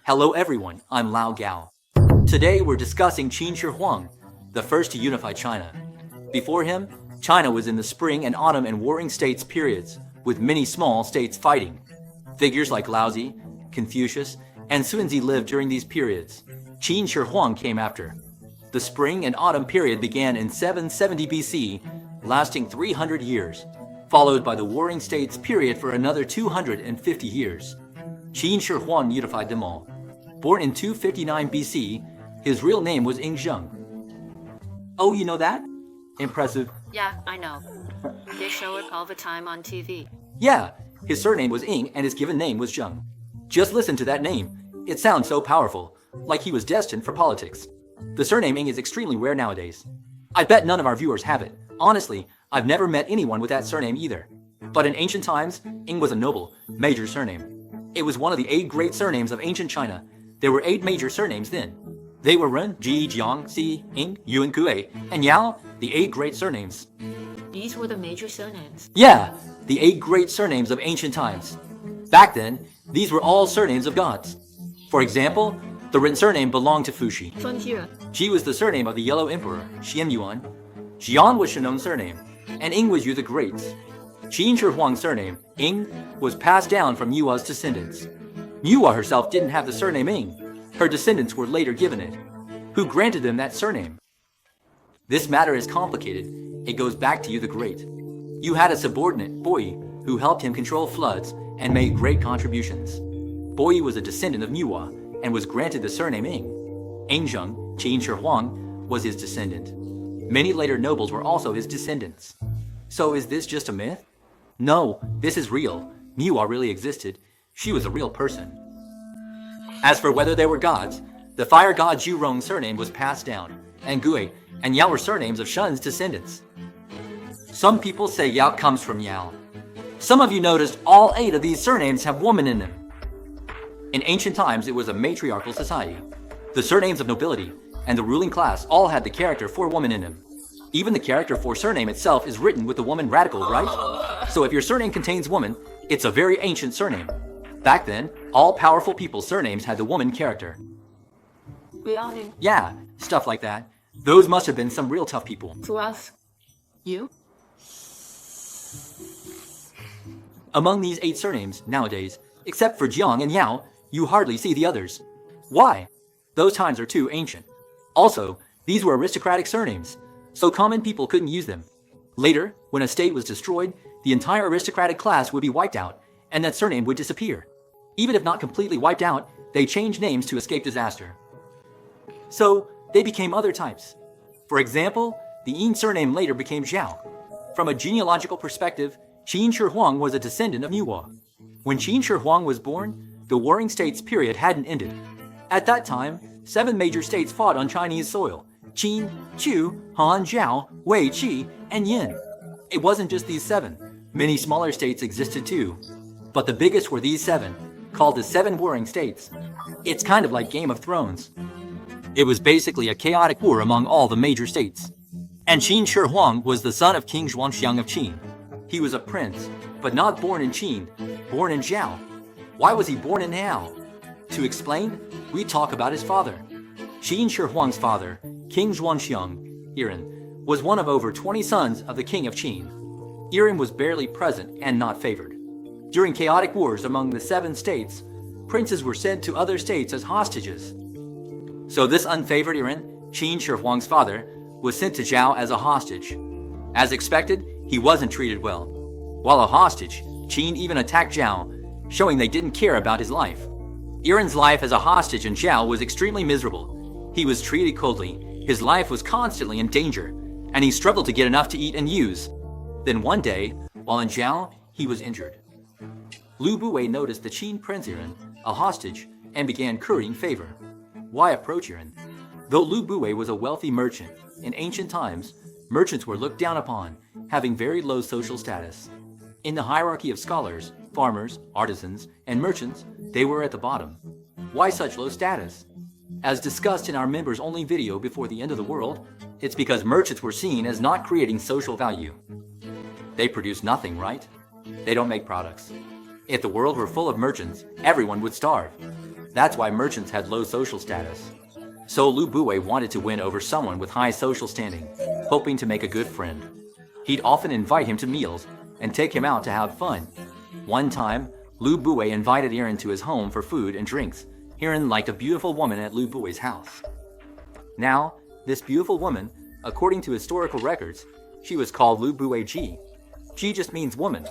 Hello everyone, I'm Lao Gao. Today we're discussing Qin Shi Huang, the first to unify China. Before him, China was in the spring and autumn and warring states periods, with many small states fighting. Figures like Laozi, Confucius, and Sunzi lived during these periods. Qin Shi Huang came after. The spring and autumn period began in 770 BC, lasting 300 years, followed by the warring states period for another 250 years. Qin Shi Huang unified them all. Born in 259 BC, his real name was Ying Zheng. Oh, you know that? Impressive. Yeah, I know. They show it all the time on TV. Yeah, his surname was Ying and his given name was Zheng. Just listen to that name. It sounds so powerful, like he was destined for politics. The surname Ying is extremely rare nowadays. I bet none of our viewers have it. Honestly, I've never met anyone with that surname either. But in ancient times, Ying was a noble, major surname. It was one of the 8 great surnames of ancient China. There were 8 major surnames then. They were Ren, Ji, Jiang, Si, Ying, Yuan, Kuei, and Yao, the 8 great surnames. These were the major surnames. Yeah, the 8 great surnames of ancient times. Back then, these were all surnames of gods. For example, the Ren surname belonged to Fuxi. Ji was the surname of the Yellow Emperor, Xian Yuan. Jian was Shenong's surname, and Ying was Yu the Great. Qin Shi Huang's surname, Ying, was passed down from Yua's descendants. Yua herself didn't have the surname Ying. Her descendants were later given it. Who granted them that surname? This matter is complicated. It goes back to Yu the Great. Yu had a subordinate, Boyi, who helped him control floods and made great contributions. Boyi was a descendant of Yua and was granted the surname Ying. Ying Zheng, Qin Shi Huang, was his descendant. Many later nobles were also his descendants. So is this just a myth? No, this is real. Yua really existed. She was a real person. As for whether they were gods, the fire god Zhurong's surname was passed down, and Gui and Yao were surnames of Shun's descendants. Some people say Yao comes from Yao. Some of you noticed all 8 of these surnames have woman in them. In ancient times, it was a matriarchal society. The surnames of nobility and the ruling class all had the character for woman in them. Even the character for surname itself is written with the woman radical, right? So if your surname contains woman, it's a very ancient surname. Back then, all powerful people's surnames had the woman character. Really? Yeah, stuff like that. Those must have been some real tough people. To us? You? Among these 8 surnames, nowadays, except for Jiang and Yao, you hardly see the others. Why? Those times are too ancient. Also, these were aristocratic surnames, so common people couldn't use them. Later, when a state was destroyed, the entire aristocratic class would be wiped out, and that surname would disappear. Even if not completely wiped out, they changed names to escape disaster. So, they became other types. For example, the Ying surname later became Zhao. From a genealogical perspective, Qin Shi Huang was a descendant of Yua. When Qin Shi Huang was born, the warring states period hadn't ended. At that time, 7 major states fought on Chinese soil: Qin, Chu, Han, Zhao, Wei, Qi, and Yin. It wasn't just these 7. Many smaller states existed too. But the biggest were these 7, called the 7 warring states. It's kind of like Game of Thrones. It was basically a chaotic war among all the major states. And Qin Shi Huang was the son of King Zhuangxiang of Qin. He was a prince, but not born in Qin, born in Zhao. Why was he born in Hao? To explain, we talk about his father. Qin Shi Huang's father, King Zhuangxiang, Yiren, was one of over 20 sons of the king of Qin. Yiren was barely present and not favored. During chaotic wars among the 7 states, princes were sent to other states as hostages. So this unfavored Yiren, Qin Shi Huang's father, was sent to Zhao as a hostage. As expected, he wasn't treated well. While a hostage, Qin even attacked Zhao, showing they didn't care about his life. Yiren's life as a hostage in Zhao was extremely miserable. He was treated coldly, his life was constantly in danger, and he struggled to get enough to eat and use. Then one day, while in Zhao, he was injured. Lu Buwei noticed the Qin prince Yiren, a hostage, and began currying favor. Why approach Yiren? Though Lu Buwei was a wealthy merchant, in ancient times, merchants were looked down upon, having very low social status. In the hierarchy of scholars, farmers, artisans, and merchants, they were at the bottom. Why such low status? As discussed in our members-only video before the end of the world, it's because merchants were seen as not creating social value. They produce nothing, right? They don't make products. If the world were full of merchants, everyone would starve. That's why merchants had low social status. So Lu Bue wanted to win over someone with high social standing, hoping to make a good friend. He'd often invite him to meals and take him out to have fun. One time, Lu Bue invited Yiren to his home for food and drinks. Yiren liked a beautiful woman at Lu Bue's house. Now, this beautiful woman, according to historical records, she was called Lu Bue Ji. Ji just means woman.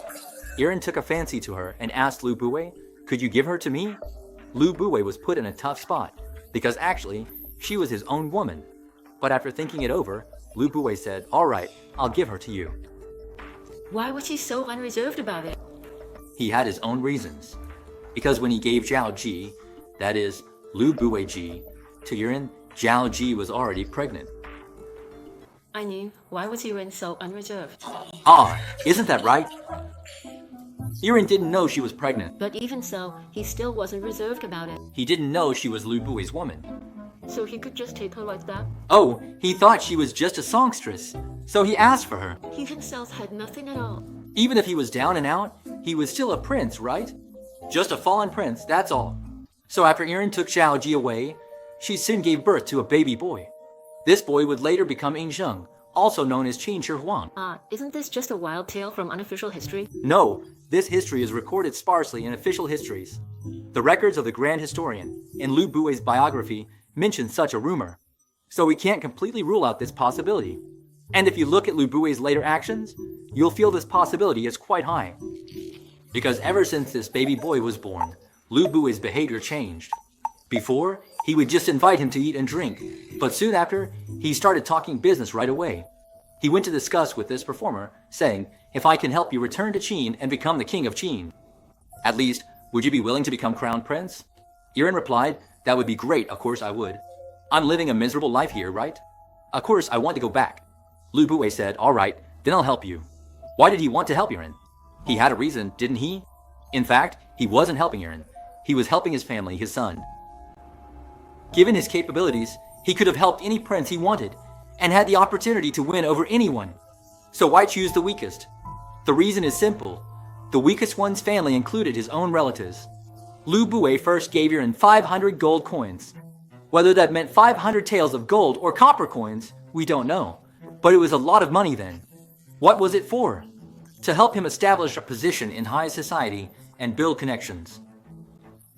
Yiren took a fancy to her and asked Lu Bue, "Could you give her to me?" Lu Bue was put in a tough spot, because actually, she was his own woman. But after thinking it over, Lu Bue said, "All right, I'll give her to you." Why was he so unreserved about it? He had his own reasons. Because when he gave Zhao Ji, that is, Lu Bue Ji, to Yiren, Zhao Ji was already pregnant. I mean, why was Yiren so unreserved? Ah, isn't that right? Yiren didn't know she was pregnant. But even so, he still wasn't reserved about it. He didn't know she was Lu Bue's woman. So he could just take her like that? Oh, he thought she was just a songstress, so he asked for her. He himself had nothing at all. Even if he was down and out, he was still a prince, right? Just a fallen prince, that's all. So after Yiren took Zhao Ji away, she soon gave birth to a baby boy. This boy would later become Ying Zheng, also known as Qin Shi Huang. Isn't this just a wild tale from unofficial history? No, this history is recorded sparsely in official histories. The records of the Grand Historian in Lu Bue's biography mention such a rumor, so we can't completely rule out this possibility. And if you look at Lu Bue's later actions, you'll feel this possibility is quite high. Because ever since this baby boy was born, Lu Bue's behavior changed. Before, he would just invite him to eat and drink, but soon after, he started talking business right away. He went to discuss with this performer, saying, "If I can help you return to Qin and become the king of Qin. At least, would you be willing to become crown prince?" Yiren replied, "That would be great, of course I would. I'm living a miserable life here, right? Of course I want to go back." Lu Bue said, "All right, then I'll help you." Why did he want to help Yiren? He had a reason, didn't he? In fact, he wasn't helping Yiren. He was helping his family, his son. Given his capabilities, he could have helped any prince he wanted, and had the opportunity to win over anyone. So why choose the weakest? The reason is simple. The weakest one's family included his own relatives. Lu Bue first gave Yiren 500 gold coins. Whether that meant 500 taels of gold or copper coins, we don't know. But it was a lot of money then. What was it for? To help him establish a position in high society and build connections.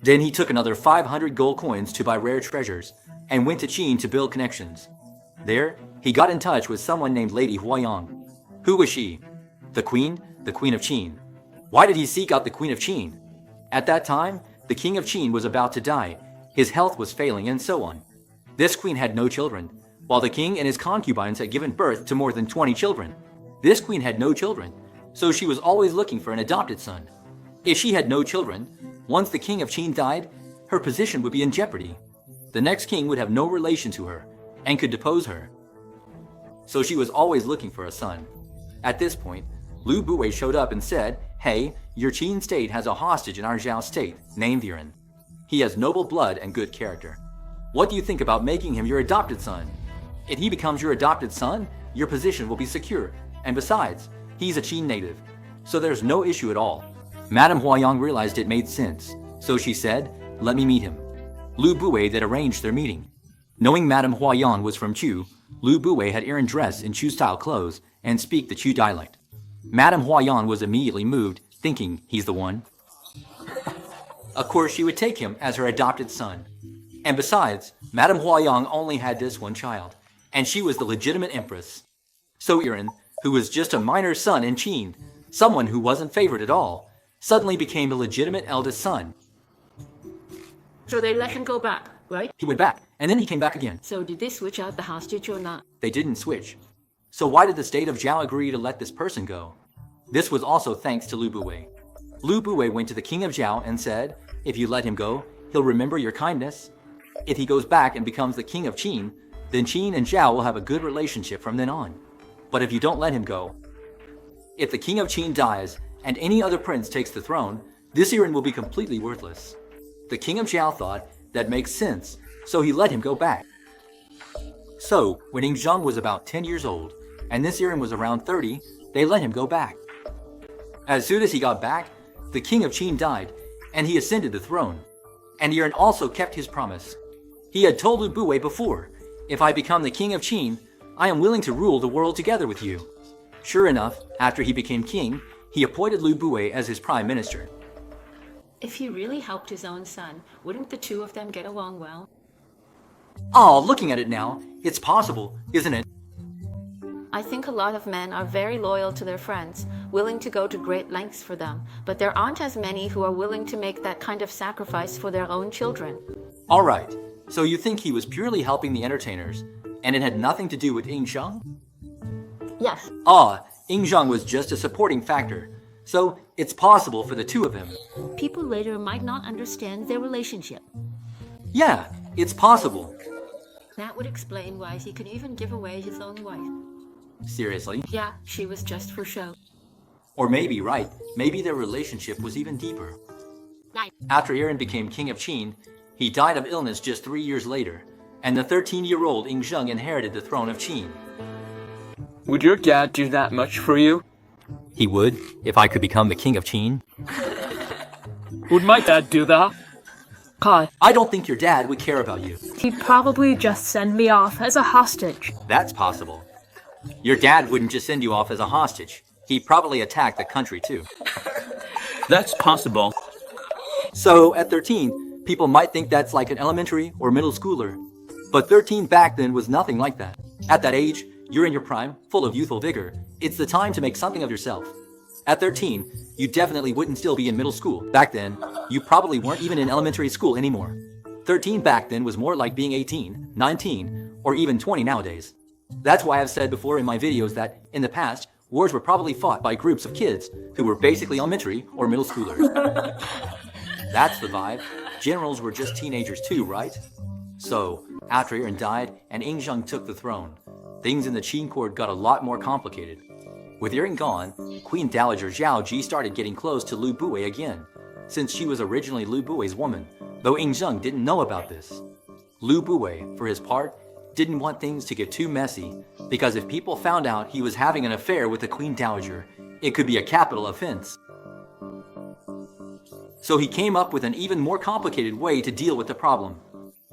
Then he took another 500 gold coins to buy rare treasures and went to Qin to build connections. There, he got in touch with someone named Lady Huayang. Who was she? The queen of Qin. Why did he seek out the queen of Qin? At that time, the king of Qin was about to die. His health was failing and so on. This queen had no children, while the king and his concubines had given birth to more than 20 children. This queen had no children, so she was always looking for an adopted son. If she had no children, once the king of Qin died, her position would be in jeopardy. The next king would have no relation to her and could depose her. So she was always looking for a son. At this point, Lu Bue showed up and said, "Hey, your Qin state has a hostage in our Zhao state, named Yiren. He has noble blood and good character. What do you think about making him your adopted son? If he becomes your adopted son, your position will be secure. And besides, he's a Qin native, so there's no issue at all." Madame Huayang realized it made sense, so she said, "Let me meet him." Lu Bue then arranged their meeting. Knowing Madame Huayang was from Chu, Lu Bue had Yiren dress in Chu-style clothes and speak the Chu dialect. Madame Huayang was immediately moved, thinking he's the one. Of course, she would take him as her adopted son. And besides, Madame Huayang only had this one child, and she was the legitimate empress. So Yiren, who was just a minor son in Qin, someone who wasn't favored at all, suddenly became the legitimate eldest son. So they let him go back, right? He went back, and then he came back again. So did they switch out the hostage or not? They didn't switch. So why did the state of Zhao agree to let this person go? This was also thanks to Lu Bue. Lu Bue went to the king of Zhao and said, "If you let him go, he'll remember your kindness. If he goes back and becomes the king of Qin, then Qin and Zhao will have a good relationship from then on. But if you don't let him go, if the king of Qin dies and any other prince takes the throne, this Yiren will be completely worthless." The king of Zhao thought that makes sense, so he let him go back. So, when Ying Zheng was about 10 years old, and this Yiren was around 30, they let him go back. As soon as he got back, the king of Qin died, and he ascended the throne. and Yuan also kept his promise. He had told Lu Buwei before, "If I become the king of Qin, I am willing to rule the world together with you." Sure enough, after he became king, he appointed Lu Buwei as his prime minister. If he really helped his own son, wouldn't the two of them get along well? Oh, looking at it now, it's possible, isn't it? I think a lot of men are very loyal to their friends, willing to go to great lengths for them, but there aren't as many who are willing to make that kind of sacrifice for their own children. All right, so you think he was purely helping the entertainers, and it had nothing to do with Ying Zheng? Yes. Ying Zheng was just a supporting factor, so it's possible for the two of them. People later might not understand their relationship. Yeah, it's possible. That would explain why he could even give away his own wife. Seriously? Yeah, she was just for show. Or maybe, right, maybe their relationship was even deeper. After Aaron became king of Qin, he died of illness just 3 years later, and the 13-year-old Ying Zheng inherited the throne of Qin. Would your dad do that much for you? He would, if I could become the king of Qin. Would my dad do that? God, I don't think your dad would care about you. he'd probably just send me off as a hostage. That's possible. Your dad wouldn't just send you off as a hostage. He'd probably attack the country too. That's possible. So at 13, people might think that's like an elementary or middle schooler. But 13 back then was nothing like that. At that age, you're in your prime, full of youthful vigor. It's the time to make something of yourself. At 13, you definitely wouldn't still be in middle school. Back then, you probably weren't even in elementary school anymore. 13 back then was more like being 18, 19, or even 20 nowadays. That's why I've said before in my videos that, in the past, wars were probably fought by groups of kids who were basically elementary or middle schoolers. That's the vibe. Generals were just teenagers too, right? So, after Aaron died and Ying Zheng took the throne, things in the Qin court got a lot more complicated. With Aaron gone, Queen Dowager Zhao Ji started getting close to Lu Buwei again, since she was originally Lu Buwei's woman, though Ying Zheng didn't know about this. Lu Buwei, for his part, didn't want things to get too messy, because if people found out he was having an affair with the Queen Dowager, it could be a capital offense. So he came up with an even more complicated way to deal with the problem.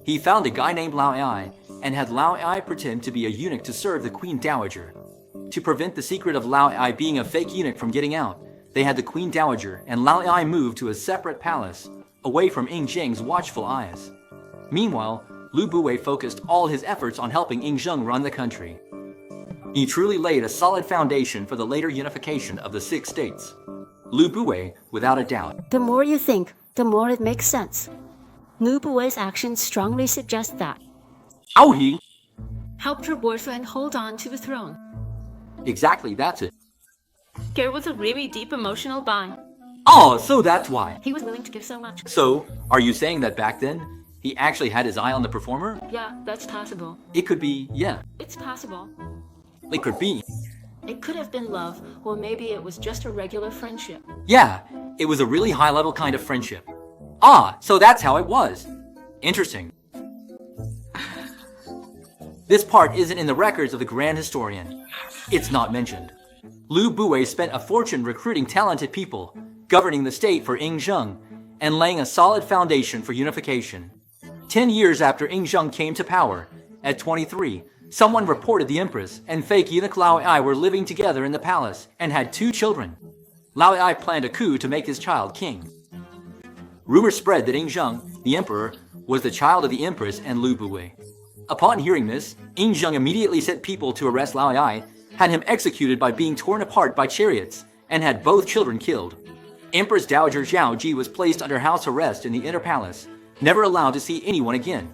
He found a guy named Lao Ai and had Lao Ai pretend to be a eunuch to serve the Queen Dowager. To prevent the secret of Lao Ai being a fake eunuch from getting out, they had the Queen Dowager and Lao Ai move to a separate palace, away from Ying Zheng's watchful eyes. Meanwhile, Lu Buwei focused all his efforts on helping Ying Zheng run the country. He truly laid a solid foundation for the later unification of the 6 states. Lu Buwei, without a doubt. The more you think, the more it makes sense. Lu Buwei's actions strongly suggest that. He Helped her boyfriend hold on to the throne. Exactly, that's it. There was a really deep emotional bond. So that's why. He was willing to give so much. So, are you saying that back then, he actually had his eye on the performer? Yeah, that's possible. It could be, yeah. It's possible. It could be. It could have been love, or maybe it was just a regular friendship. Yeah, it was a really high-level kind of friendship. So that's how it was. Interesting. This part isn't in the records of the Grand Historian. It's not mentioned. Lu Buwei spent a fortune recruiting talented people, governing the state for Ying Zheng, and laying a solid foundation for unification. 10 years after Ying Zheng came to power, at 23, someone reported the Empress and fake eunuch Lao Ai were living together in the palace and had 2 children. Lao Ai planned a coup to make his child king. Rumors spread that Ying Zheng, the emperor, was the child of the Empress and Lu Buwei. Upon hearing this, Ying Zheng immediately sent people to arrest Lao Ai, had him executed by being torn apart by chariots, and had both children killed. Empress Dowager Zhao Ji was placed under house arrest in the inner palace, never allowed to see anyone again.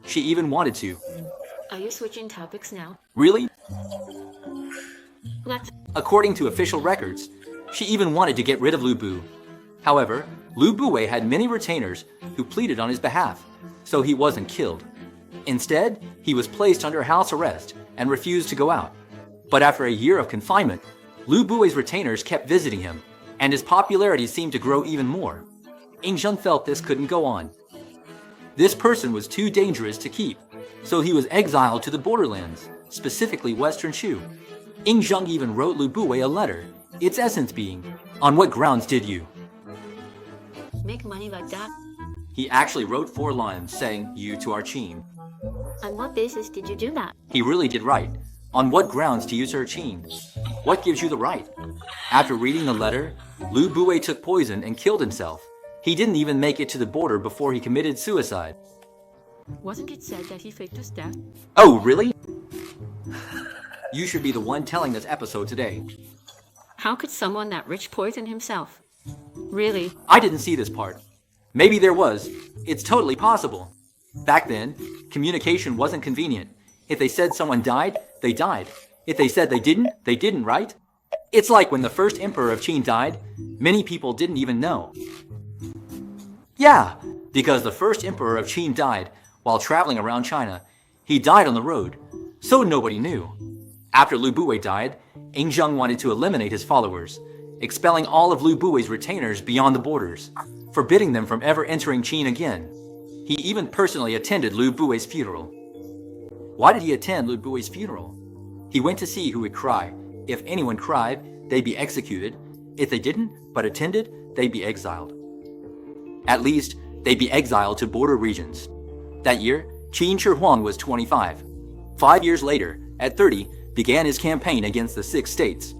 She even wanted to. Are you switching topics now? Really? Let's. According to official records, she even wanted to get rid of Lu Bu. However, Lu Buwei had many retainers who pleaded on his behalf, so he wasn't killed. Instead, he was placed under house arrest and refused to go out. But after a year of confinement, Lu Buwei's retainers kept visiting him, and his popularity seemed to grow even more. Ying Zheng felt this couldn't go on. This person was too dangerous to keep, so he was exiled to the borderlands, specifically Western Shu. Ying Zheng even wrote Lu Buwei a letter, its essence being, "On what grounds did you?" Make money like that? He actually wrote 4 lines saying "you" to our Qin. On what basis did you do that? He really did write. On what grounds to use her Qin? What gives you the right? After reading the letter, Lu Bui took poison and killed himself. He didn't even make it to the border before he committed suicide. Wasn't it said that he faked his death? Oh, really? You should be the one telling this episode today. How could someone that rich poison himself? Really? I didn't see this part. Maybe there was. It's totally possible. Back then, communication wasn't convenient. If they said someone died, they died. If they said they didn't, right? It's like when the first emperor of Qin died, many people didn't even know. Yeah, because the first emperor of Qin died while traveling around China. He died on the road, so nobody knew. After Lu Bui died, Ying Zheng wanted to eliminate his followers, expelling all of Lu Bui's retainers beyond the borders, forbidding them from ever entering Qin again. He even personally attended Lu Bui's funeral. Why did he attend Lu Bui's funeral? He went to see who would cry. If anyone cried, they'd be executed. If they didn't, but attended, they'd be exiled. At least, they'd be exiled to border regions. That year, Qin Shi Huang was 25. 5 years later, at 30, began his campaign against the 6 states.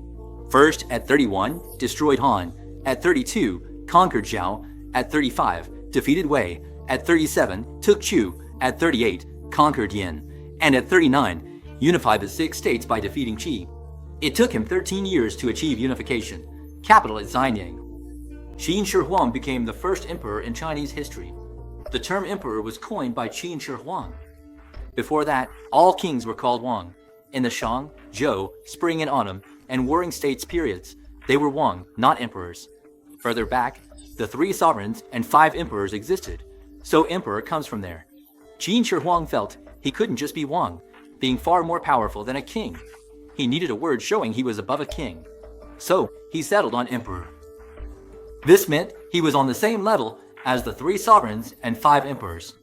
First, at 31, destroyed Han. At 32, conquered Zhao. At 35, defeated Wei. At 37, took Chu. At 38, conquered Yin. And at 39, unified the 6 states by defeating Qi. It took him 13 years to achieve unification, capital at Xianyang. Qin Shi Huang became the first emperor in Chinese history. The term emperor was coined by Qin Shi Huang. Before that, all kings were called Wang. In the Shang, Zhou, Spring and Autumn, and Warring States periods, they were Wang, not emperors. Further back, the 3 sovereigns and 5 emperors existed, so emperor comes from there. Qin Shi Huang felt he couldn't just be Wang, being far more powerful than a king. He needed a word showing he was above a king. So he settled on emperor. This meant he was on the same level as the 3 sovereigns and 5 emperors.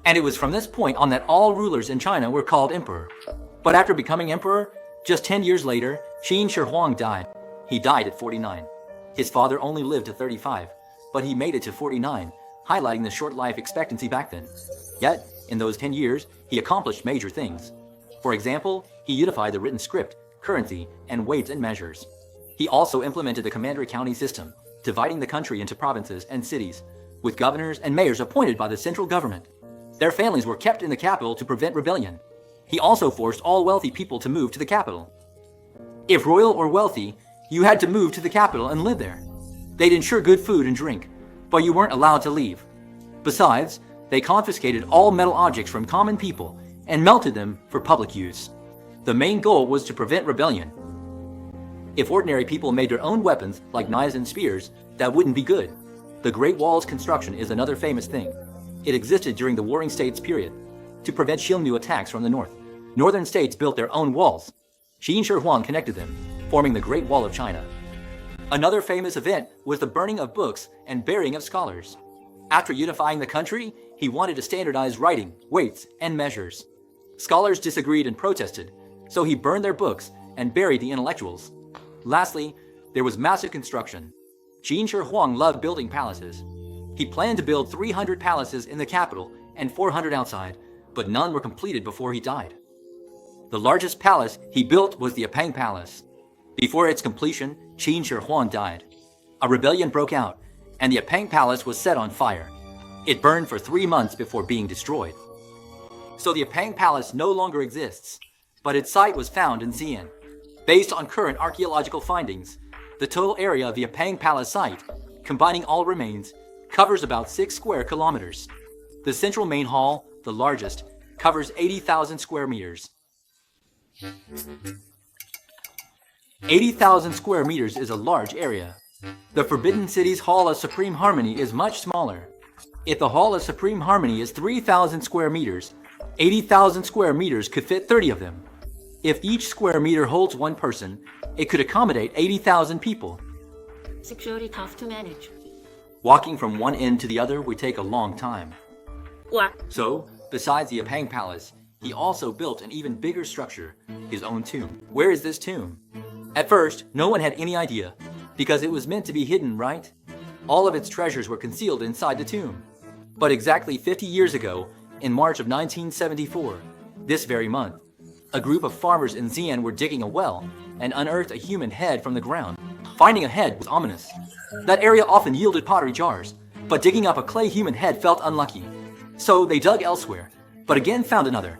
And it was from this point on that all rulers in China were called emperor. But after becoming emperor, just 10 years later, Qin Shi Huang died. He died at 49. His father only lived to 35, but he made it to 49, highlighting the short life expectancy back then. Yet, in those 10 years, he accomplished major things. For example, he unified the written script, currency, and weights and measures. He also implemented the commandery county system, dividing the country into provinces and cities, with governors and mayors appointed by the central government. Their families were kept in the capital to prevent rebellion. He also forced all wealthy people to move to the capital. If royal or wealthy, you had to move to the capital and live there. They'd ensure good food and drink, but you weren't allowed to leave. Besides, they confiscated all metal objects from common people and melted them for public use. The main goal was to prevent rebellion. If ordinary people made their own weapons, like knives and spears, that wouldn't be good. The Great Wall's construction is another famous thing. It existed during the Warring States period, to prevent Xiongnu attacks from the north. Northern states built their own walls. Qin Shi Huang connected them, forming the Great Wall of China. Another famous event was the burning of books and burying of scholars. After unifying the country, he wanted to standardize writing, weights, and measures. Scholars disagreed and protested, so he burned their books and buried the intellectuals. Lastly, there was massive construction. Qin Shi Huang loved building palaces. He planned to build 300 palaces in the capital and 400 outside, but none were completed before he died. The largest palace he built was the Apang Palace. Before its completion, Qin Shi Huang died. A rebellion broke out, and the Apang Palace was set on fire. It burned for 3 months before being destroyed. So the Apang Palace no longer exists, but its site was found in Xi'an. Based on current archaeological findings, the total area of the Apang Palace site, combining all remains, covers about 6 square kilometers. The central main hall, the largest, covers 80,000 square meters. 80,000 square meters is a large area. The Forbidden City's Hall of Supreme Harmony is much smaller. If the Hall of Supreme Harmony is 3,000 square meters, 80,000 square meters could fit 30 of them. If each square meter holds 1 person, it could accommodate 80,000 people. Security tough to manage. Walking from one end to the other would take a long time. What? So, besides the Apang Palace, he also built an even bigger structure, his own tomb. Where is this tomb? At first, no one had any idea, because it was meant to be hidden, right? All of its treasures were concealed inside the tomb. But exactly 50 years ago, in March of 1974, this very month, a group of farmers in Xi'an were digging a well and unearthed a human head from the ground. Finding a head was ominous. That area often yielded pottery jars, but digging up a clay human head felt unlucky. So they dug elsewhere, but again found another.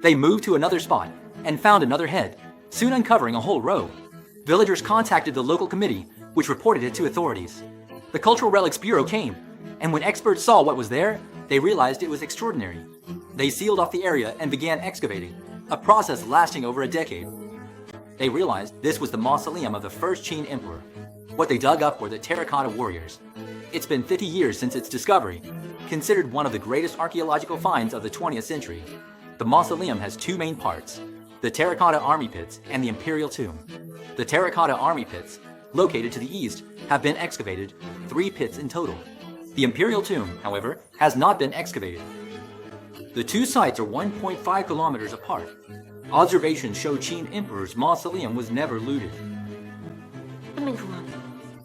They moved to another spot and found another head, soon uncovering a whole row. Villagers contacted the local committee, which reported it to authorities. The Cultural Relics Bureau came, and when experts saw what was there, they realized it was extraordinary. They sealed off the area and began excavating, a process lasting over a decade. They realized this was the mausoleum of the first Qin emperor. What they dug up were the terracotta warriors. It's been 50 years since its discovery, considered one of the greatest archaeological finds of the 20th century. The mausoleum has two main parts, the Terracotta Army pits and the Imperial Tomb. The Terracotta Army pits, located to the east, have been excavated, 3 pits in total. The Imperial Tomb, however, has not been excavated. The two sites are 1.5 kilometers apart. Observations show Qin Emperor's mausoleum was never looted.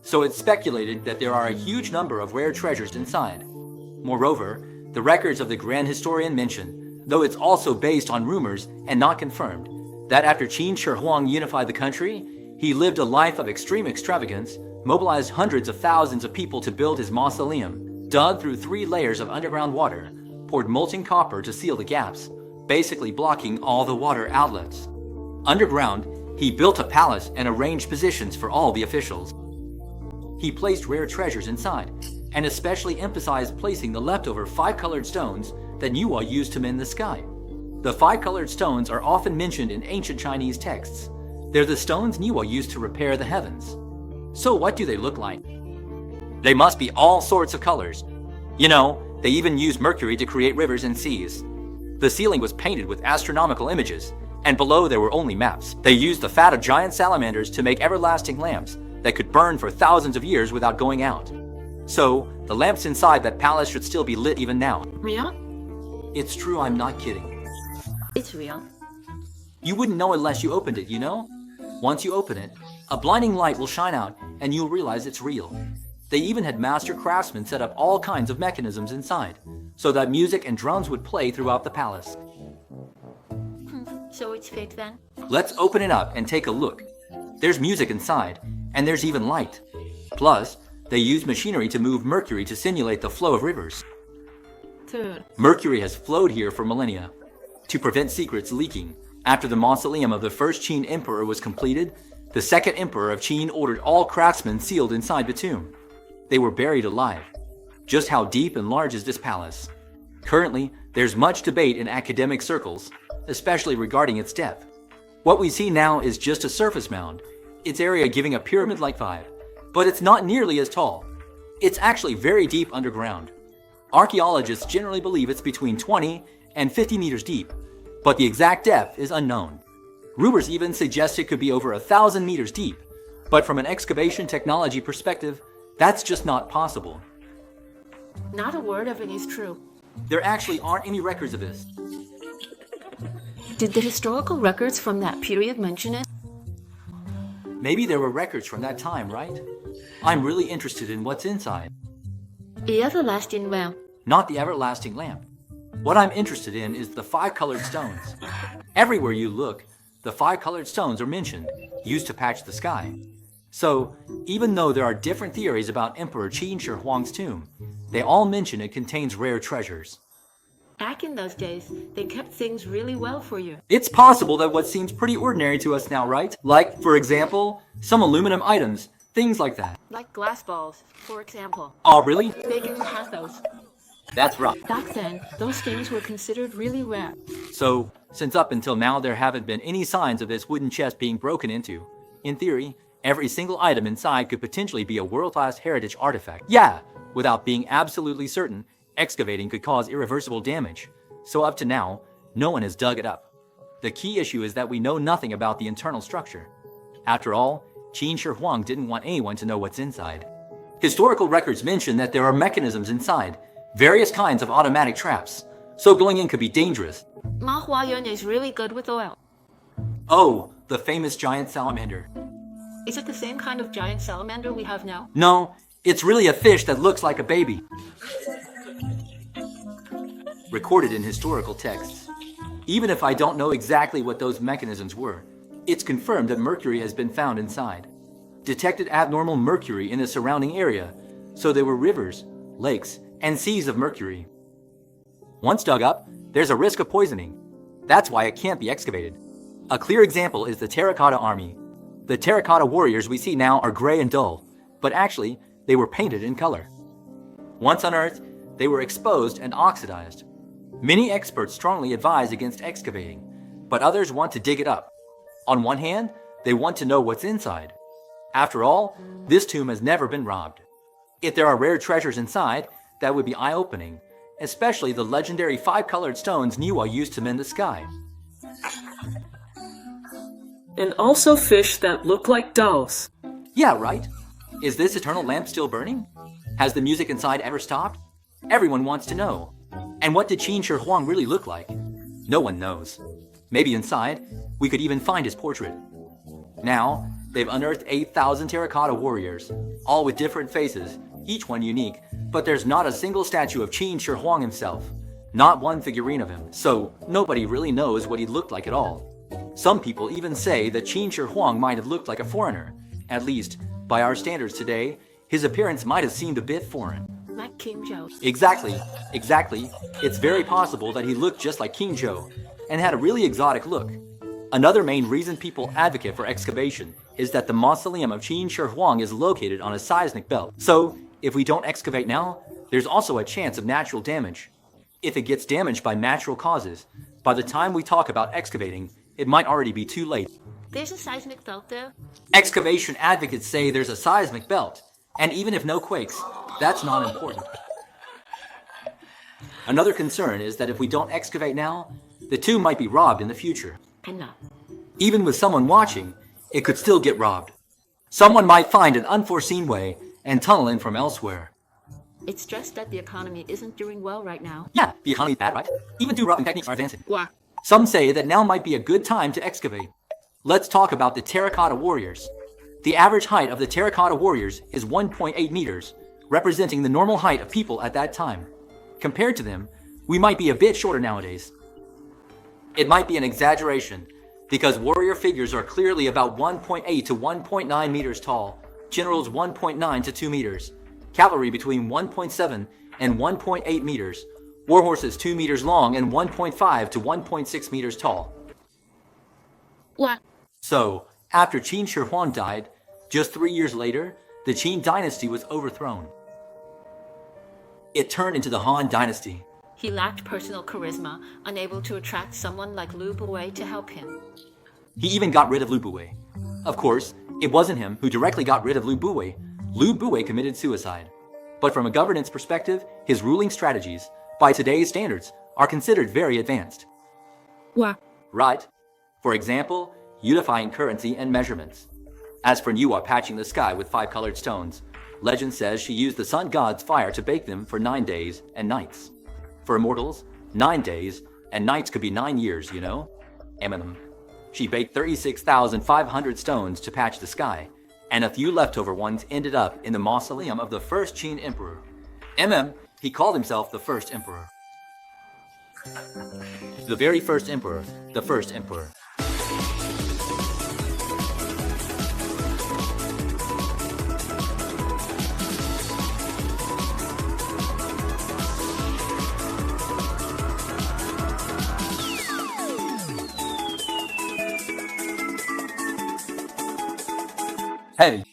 So it's speculated that there are a huge number of rare treasures inside. Moreover, the records of the Grand Historian mention, though it's also based on rumors and not confirmed, that after Qin Shi Huang unified the country, he lived a life of extreme extravagance, mobilized hundreds of thousands of people to build his mausoleum, dug through 3 layers of underground water, poured molten copper to seal the gaps, basically blocking all the water outlets. Underground, he built a palace and arranged positions for all the officials. He placed rare treasures inside, and especially emphasized placing the leftover 5-colored stones that Niwa used to mend the sky. The 5-colored stones are often mentioned in ancient Chinese texts. They're the stones Niwa used to repair the heavens. So what do they look like? They must be all sorts of colors. You know, they even used mercury to create rivers and seas. The ceiling was painted with astronomical images, and below there were only maps. They used the fat of giant salamanders to make everlasting lamps that could burn for thousands of years without going out. So, the lamps inside that palace should still be lit even now. Real? It's true, I'm not kidding. It's real. You wouldn't know unless you opened it, you know? Once you open it, a blinding light will shine out and you'll realize it's real. They even had master craftsmen set up all kinds of mechanisms inside, so that music and drums would play throughout the palace. So it's fake then? Let's open it up and take a look. There's music inside, and there's even light. Plus, they used machinery to move mercury to simulate the flow of rivers. Dude. Mercury has flowed here for millennia. To prevent secrets leaking, after the mausoleum of the first Qin emperor was completed, the second emperor of Qin ordered all craftsmen sealed inside the tomb. They were buried alive. Just how deep and large is this palace? Currently, there's much debate in academic circles, especially regarding its depth. What we see now is just a surface mound, its area giving a pyramid-like vibe, but it's not nearly as tall. It's actually very deep underground. Archaeologists generally believe it's between 20 and 50 meters deep, but the exact depth is unknown. Rumors even suggest it could be over 1,000 meters deep, but from an excavation technology perspective, that's just not possible. Not a word of it is true. There actually aren't any records of this. Did the historical records from that period mention it? Maybe there were records from that time, right? I'm really interested in what's inside. The everlasting lamp. Not the everlasting lamp. What I'm interested in is the 5-colored stones. Everywhere you look, the 5-colored stones are mentioned, used to patch the sky. So, even though there are different theories about Emperor Qin Shi Huang's tomb, they all mention it contains rare treasures. Back in those days, they kept things really well for you. It's possible that what seems pretty ordinary to us now, right? Like, for example, some aluminum items, things like that. Like glass balls, for example. Oh, really? They didn't have those. That's right. Back then, those things were considered really rare. So, since up until now there haven't been any signs of this wooden chest being broken into, in theory, every single item inside could potentially be a world-class heritage artifact. Yeah, without being absolutely certain, excavating could cause irreversible damage. So up to now, no one has dug it up. The key issue is that we know nothing about the internal structure. After all, Qin Shi Huang didn't want anyone to know what's inside. Historical records mention that there are mechanisms inside, various kinds of automatic traps, so going in could be dangerous. Ma Huayuan is really good with oil. Oh, the famous giant salamander. Is it the same kind of giant salamander we have now? No, it's really a fish that looks like a baby. recorded in historical texts. Even if I don't know exactly what those mechanisms were, it's confirmed that mercury has been found inside. Detected abnormal mercury in the surrounding area, so there were rivers, lakes, and seas of mercury. Once dug up, there's a risk of poisoning. That's why it can't be excavated. A clear example is the Terracotta Army. The terracotta warriors we see now are gray and dull, but actually, they were painted in color. Once unearthed, they were exposed and oxidized. Many experts strongly advise against excavating, but others want to dig it up. On one hand, they want to know what's inside. After all, this tomb has never been robbed. If there are rare treasures inside, that would be eye-opening, especially the legendary 5-colored stones Niwa used to mend the sky. And also fish that look like dolls. Yeah, right? Is this eternal lamp still burning? Has the music inside ever stopped? Everyone wants to know. And what did Qin Shi Huang really look like? No one knows. Maybe inside, we could even find his portrait. Now, they've unearthed 8,000 terracotta warriors, all with different faces, each one unique, but there's not a single statue of Qin Shi Huang himself. Not one figurine of him, so nobody really knows what he looked like at all. Some people even say that Qin Shi Huang might have looked like a foreigner. At least, by our standards today, his appearance might have seemed a bit foreign. Like King Zhou. Exactly. It's very possible that he looked just like King Zhou and had a really exotic look. Another main reason people advocate for excavation is that the mausoleum of Qin Shi Huang is located on a seismic belt. So, if we don't excavate now, there's also a chance of natural damage. If it gets damaged by natural causes, by the time we talk about excavating, it might already be too late. There's a seismic belt there. Excavation advocates say there's a seismic belt, and even if no quakes, that's not important. Another concern is that if we don't excavate now, the tomb might be robbed in the future. Enough. Even with someone watching, it could still get robbed. Someone might find an unforeseen way and tunnel in from elsewhere. It's just that the economy isn't doing well right now. Yeah, the economy's bad, right? Even robbing techniques are advancing. Why? Some say that now might be a good time to excavate. Let's talk about the terracotta warriors. The average height of the terracotta warriors is 1.8 meters, representing the normal height of people at that time. Compared to them, we might be a bit shorter nowadays. It might be an exaggeration, because warrior figures are clearly about 1.8 to 1.9 meters tall, generals 1.9 to 2 meters, cavalry between 1.7 and 1.8 meters, warhorses 2 meters long and 1.5 to 1.6 meters tall. What? So, after Qin Shi Huang died, just 3 years later, the Qin dynasty was overthrown. It turned into the Han dynasty. He lacked personal charisma, unable to attract someone like Lu Buwei to help him. He even got rid of Lu Buwei. Of course, it wasn't him who directly got rid of Lu Buwei. Lu Buwei committed suicide. But from a governance perspective, his ruling strategies, by today's standards, are considered very advanced. What? Right. For example, unifying currency and measurements. As for Niwa patching the sky with 5-colored stones, legend says she used the sun god's fire to bake them for 9 days and nights. For immortals, 9 days and nights could be 9 years, you know? She baked 36,500 stones to patch the sky, and a few leftover ones ended up in the mausoleum of the first Qin emperor. He called himself the first emperor. The very first emperor, the first emperor. Hey,